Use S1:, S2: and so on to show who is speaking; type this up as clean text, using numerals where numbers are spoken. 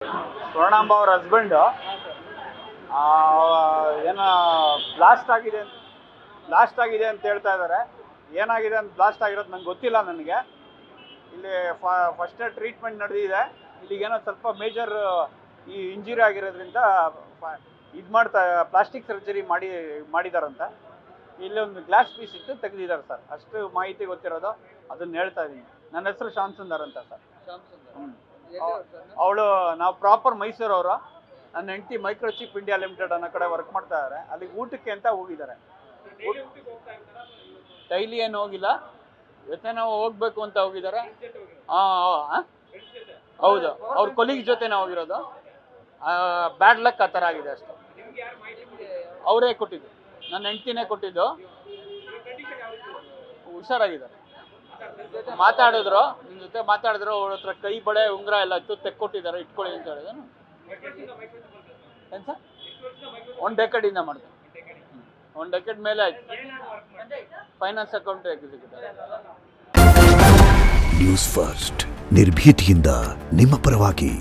S1: ಸ್ವರ್ಣಾಂಬ ಅವ್ರ ಹಸ್ಬೆಂಡು ಏನೋ ಬ್ಲಾಸ್ಟ್ ಆಗಿದೆ ಅಂತ ಹೇಳ್ತಾ ಇದ್ದಾರೆ. ಏನಾಗಿದೆ ಅಂತ ಬ್ಲಾಸ್ಟ್ ಆಗಿರೋದು ನಂಗೆ ಗೊತ್ತಿಲ್ಲ. ನನಗೆ ಇಲ್ಲಿ ಫಸ್ಟ್ ಟ್ರೀಟ್ಮೆಂಟ್ ನಡೆದಿದೆ. ಇಲ್ಲಿಗೇನೋ ಸ್ವಲ್ಪ ಮೇಜರ್ ಈ ಇಂಜುರಿ ಆಗಿರೋದ್ರಿಂದ ಇದು ಪ್ಲಾಸ್ಟಿಕ್ ಸರ್ಜರಿ ಮಾಡಿದಾರಂತೆ. ಇಲ್ಲಿ ಒಂದು ಗ್ಲಾಸ್ ಪೀಸ್ ಇತ್ತು, ತೆಗೆದಿದ್ದಾರೆ ಸರ್. ಅಷ್ಟು ಮಾಹಿತಿ ಗೊತ್ತಿರೋದು, ಅದನ್ನ ಹೇಳ್ತಾ ಇದ್ದೀನಿ. ನನ್ನ ಹೆಸರು ಶ್ಯಾಮ್ ಸುಂದರ್ ಅಂತ ಸರ್. ಅವಳು ನಾವು ಪ್ರಾಪರ್ ಮೈಸೂರವರು. ನನ್ನ ಹೆಂಡತಿ ಮೈಕ್ರೋಚಿಪ್ ಇಂಡಿಯಾ ಲಿಮಿಟೆಡ್ ಅನ್ನೋ ಕಡೆ ವರ್ಕ್ ಮಾಡ್ತಾ ಇದ್ದಾರೆ. ಅಲ್ಲಿಗೆ ಊಟಕ್ಕೆ ಅಂತ ಹೋಗಿದ್ದಾರೆ. ಡೈಲಿ ಏನು ಹೋಗಿಲ್ಲ, ಜೊತೆ ನಾವು ಹೋಗ್ಬೇಕು ಅಂತ ಹೋಗಿದ್ದಾರೆ. ಹೌದು, ಅವ್ರ ಕೊಲೀಗ್ ಜೊತೆನೇ ಹೋಗಿರೋದು. ಬ್ಯಾಡ್ ಲಕ್ ಆ ಥರ ಆಗಿದೆ ಅಷ್ಟೇ. ಅವರೇ ಕೊಟ್ಟಿದ್ದು, ನನ್ನ ಹೆಂಡ್ತಿನೇ ಕೊಟ್ಟಿದ್ದು. ಹುಷಾರಾಗಿದ್ದಾರೆ. ಮಾತಾಡಿದ್ರು, ನಿಮ್ಮ ಜೊತೆ ಮಾತಾಡಿದ್ರು. ಅವ್ರ ಹತ್ರ ಕೈ ಬಳೆ ಉಂಗುರ ಎಲ್ಲ ಇತ್ತು, ತೆಕ್ಕೊಟ್ಟಿದ್ದಾರೆ, ಇಟ್ಕೊಳ್ಳಿ ಅಂತ ಹೇಳಿದ್ರು. ಏನು ಸರ್, 1 ಡೆಕೆಡಿಂದ ಮಾಡ್ತಾರೆ. 1 ಡೆಕೆಡ್ ಮೇಲೆ ಆಯ್ತು. Finance account executive.
S2: News first, ನಿರ್ಭೀತಿಯಿಂದ ನಿಮ್ಮ ಪರವಾಗಿ.